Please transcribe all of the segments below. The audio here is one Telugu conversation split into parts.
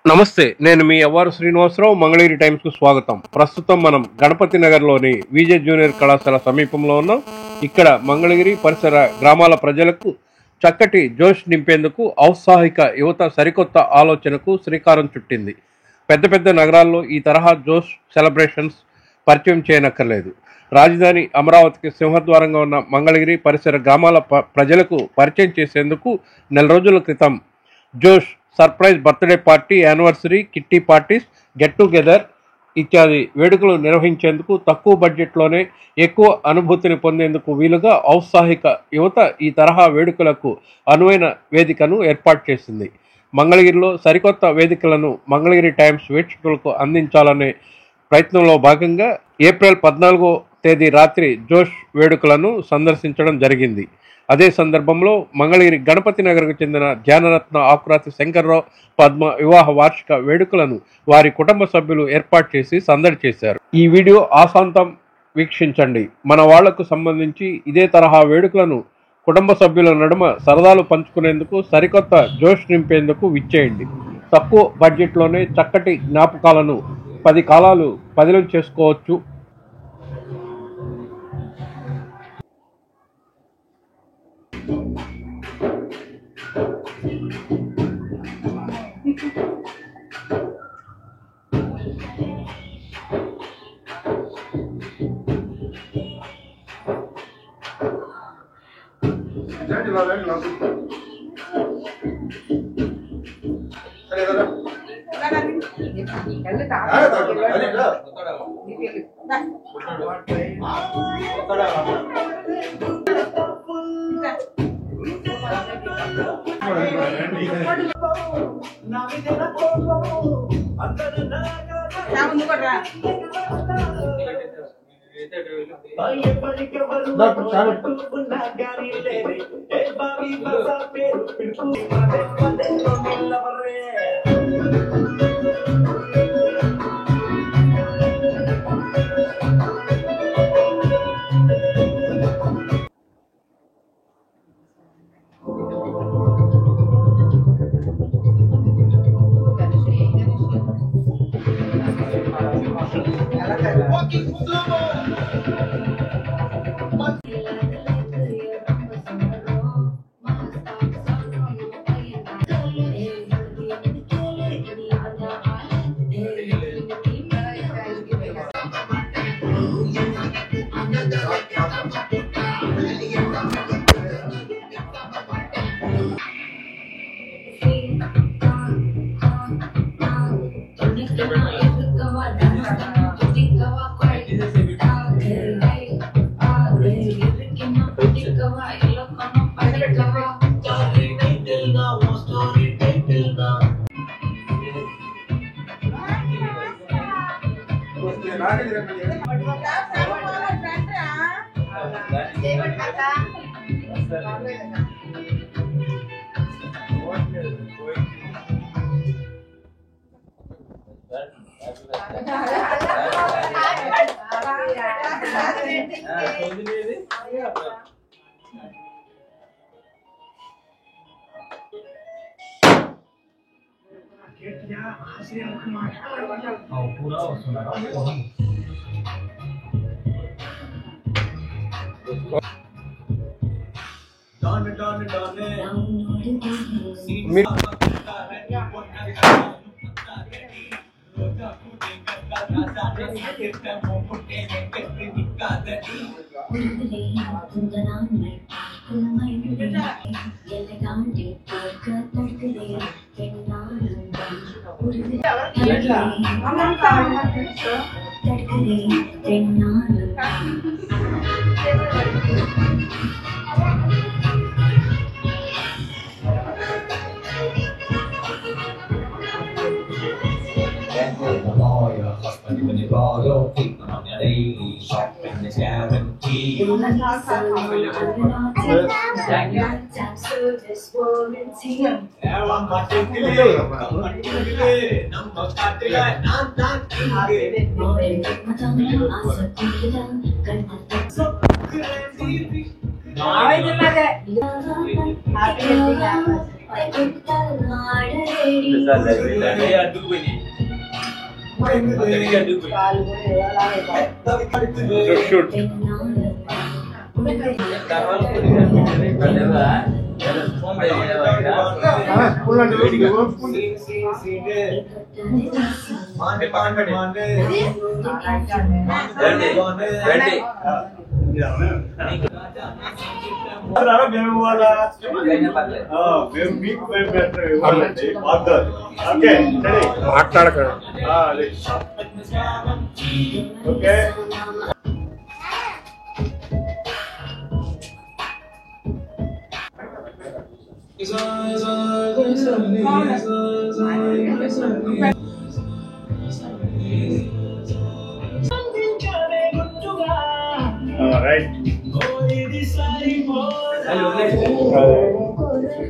నమస్తే, నేను మీ అవ్వారు శ్రీనివాసరావు. మంగళగిరి టైమ్స్ కు స్వాగతం. ప్రస్తుతం మనం గణపతి నగర్ లోని విజే జూనియర్ కళాశాల సమీపంలో ఉన్నాం. ఇక్కడ మంగళగిరి పరిసర గ్రామాల ప్రజలకు చక్కటి జోష్ నింపేందుకు ఔత్సాహిక యువత సరికొత్త ఆలోచనకు శ్రీకారం చుట్టింది. పెద్ద పెద్ద నగరాల్లో ఈ తరహా జోష్ సెలబ్రేషన్స్ పరిచయం చేయనక్కర్లేదు. రాజధాని అమరావతికి సింహద్వారంగా ఉన్న మంగళగిరి పరిసర గ్రామాల ప్రజలకు పరిచయం చేసేందుకు నెల రోజుల క్రితం జోష్ surprise birthday party, anniversary, kitty parties, get together ఇత్యాది వేడుకలు నిర్వహించేందుకు తక్కువ బడ్జెట్లోనే ఎక్కువ అనుభూతిని పొందేందుకు వీలుగా ఔత్సాహిక యువత ఈ తరహా వేడుకలకు అనువైన వేదికను ఏర్పాటు చేసింది. మంగళగిరిలో సరికొత్త వేదికలను మంగళగిరి టైమ్స్ వీక్షకులకు అందించాలనే ప్రయత్నంలో భాగంగా ఏప్రిల్ 14వ తేదీ రాత్రి జోష్ వేడుకలను సందర్శించడం జరిగింది. అదే సందర్భంలో మంగళగిరి గణపతి నగర్కు చెందిన ధ్యానరత్న ఆకురాతి శంకర్రావు పద్మ వివాహ వార్షిక వేడుకలను వారి కుటుంబ సభ్యులు ఏర్పాటు చేసి సందడి చేశారు. ఈ వీడియో ఆశాంతం వీక్షించండి. మన వాళ్లకు సంబంధించి ఇదే తరహా వేడుకలను కుటుంబ సభ్యుల నడుమ సరదాలు పంచుకునేందుకు, సరికొత్త జోష్ నింపేందుకు విచ్చేయండి. తక్కువ బడ్జెట్లోనే చక్కటి జ్ఞాపకాలను 10 కాలాలు పదిలం చేసుకోవచ్చు.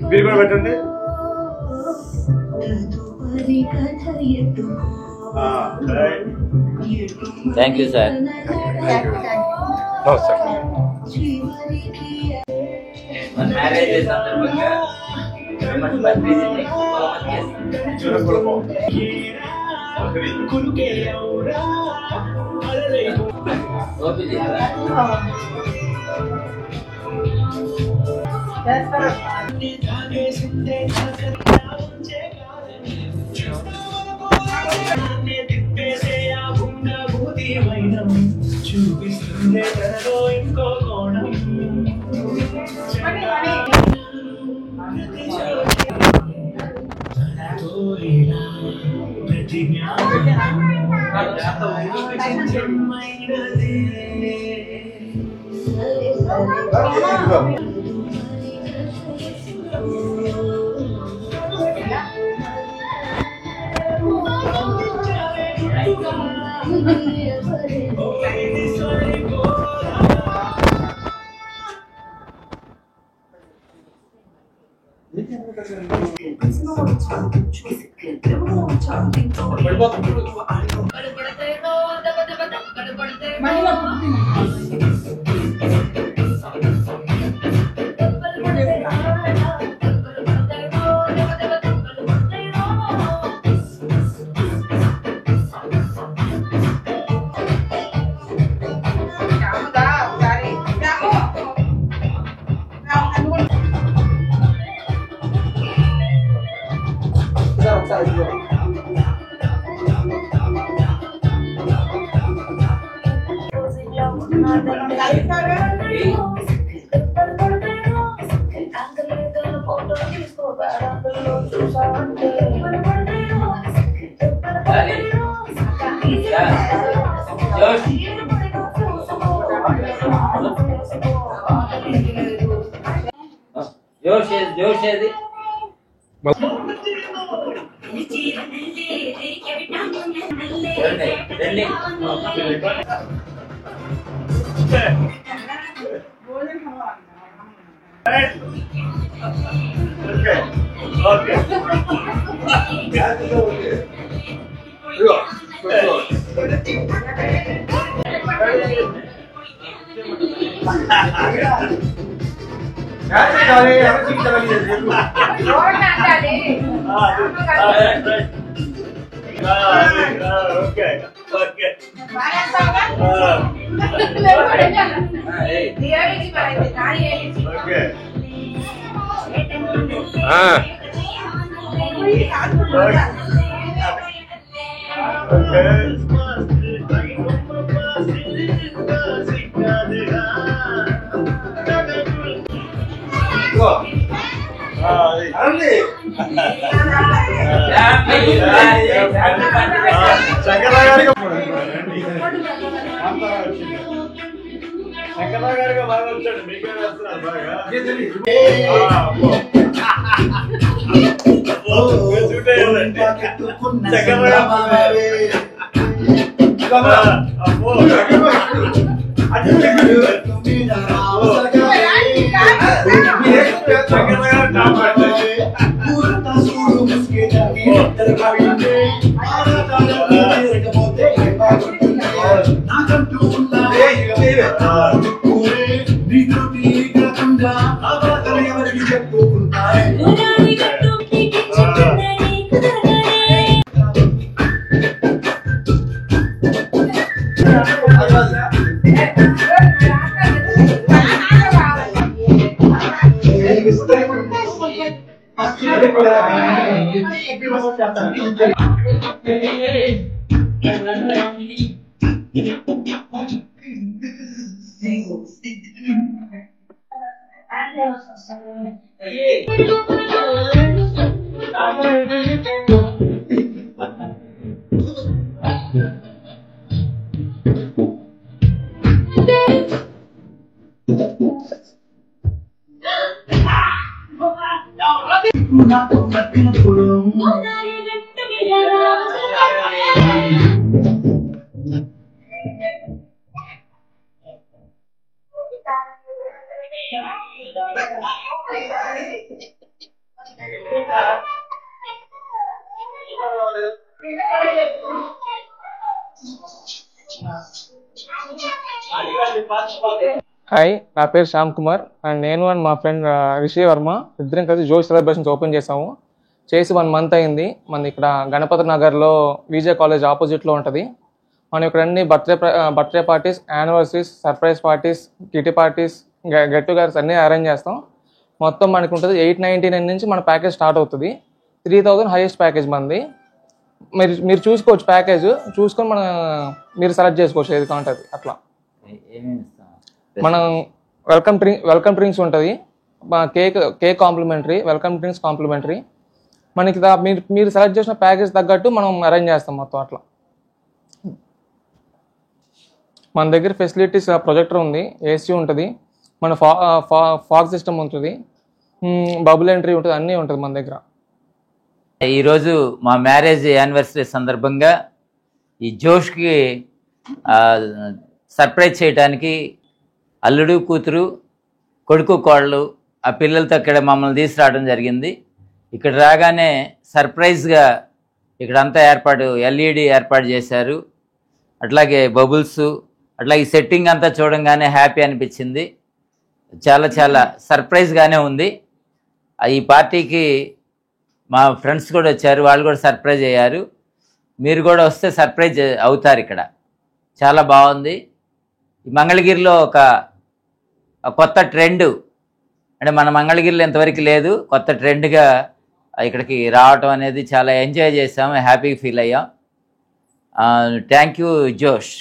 మీరు కూడా పెట్టండి. Thank you sir. మ్యారేజ్ సందర్భంగా చూపిస్తుందే తనలో ఇంకో కోణం. ప్రతి జోష్ ఏది రండి. శంకరగారిగా బాగా వచ్చాడు, మీకే వేస్తున్నారు బాగా. నాకంటూ హాయ్, నా పేరు శ్యామ్ కుమార్ అండ్ నేను అండ్ మా ఫ్రెండ్ రిషి వర్మ ఇద్దరం కలిసి జోష్ సెలబ్రేషన్స్ ఓపెన్ చేసాము. చేసి 1 month అయింది. మన ఇక్కడ గణపతి నగర్లో విజే కాలేజ్ ఆపోజిట్లో ఉంటుంది. మనం ఇక్కడ అన్ని birthday parties, anniversaries, surprise parties, kitty parties, get togethers అన్నీ అరేంజ్ చేస్తాం. మొత్తం మనకు ఉంటుంది 899 నుంచి మన ప్యాకేజ్ స్టార్ట్ అవుతుంది. 3000 హైయెస్ట్ ప్యాకేజ్ మనది. మీరు చూసుకోవచ్చు, ప్యాకేజ్ చూసుకొని మీరు సెలెక్ట్ చేసుకోవచ్చు ఏది కాంటుంది అట్లా. మనం వెల్కమ్ డ్రింక్స్ ఉంటుంది, cake complimentary, welcome drinks complimentary. మనకి మీరు సెలెక్ట్ చేసిన ప్యాకేజ్ తగ్గట్టు మనం అరేంజ్ చేస్తాం మొత్తం అట్లా. మన దగ్గర ఫెసిలిటీస్ ప్రొజెక్టర్ ఉంది, ఏసీ ఉంటుంది, మన ఫాగ్ సిస్టమ్ ఉంటుంది, బబుల్ ఎంట్రీ ఉంటుంది, అన్నీ ఉంటుంది మన దగ్గర. ఈరోజు మా మ్యారేజ్ యానివర్సరీ సందర్భంగా ఈ జోష్కి సర్ప్రైజ్ చేయడానికి అల్లుడు, కూతురు, కొడుకు, కోడలు ఆ పిల్లలతో ఇక్కడ మమ్మల్ని తీసుకురావడం జరిగింది. ఇక్కడ రాగానే సర్ప్రైజ్గా ఇక్కడంతా ఎల్ఈడి ఏర్పాటు చేశారు. అట్లాగే బబుల్స్, అట్లాగే సెట్టింగ్ అంతా చూడంగానే హ్యాపీ అనిపించింది. చాలా సర్ప్రైజ్గానే ఉంది. ఈ పార్టీకి మా ఫ్రెండ్స్ కూడా వచ్చారు, వాళ్ళు కూడా సర్ప్రైజ్ అయ్యారు. మీరు కూడా వస్తే సర్ప్రైజ్ అవుతారు. ఇక్కడ చాలా బాగుంది. మంగళగిరిలో ఒక కొత్త ట్రెండ్, అంటే మన మంగళగిరిలో ఇంతవరకు లేదు, కొత్త ట్రెండ్గా ఇక్కడికి రావటం అనేది చాలా ఎంజాయ్ చేసాము, హ్యాపీగా ఫీల్ అయ్యాం. థ్యాంక్ యూ జోష్.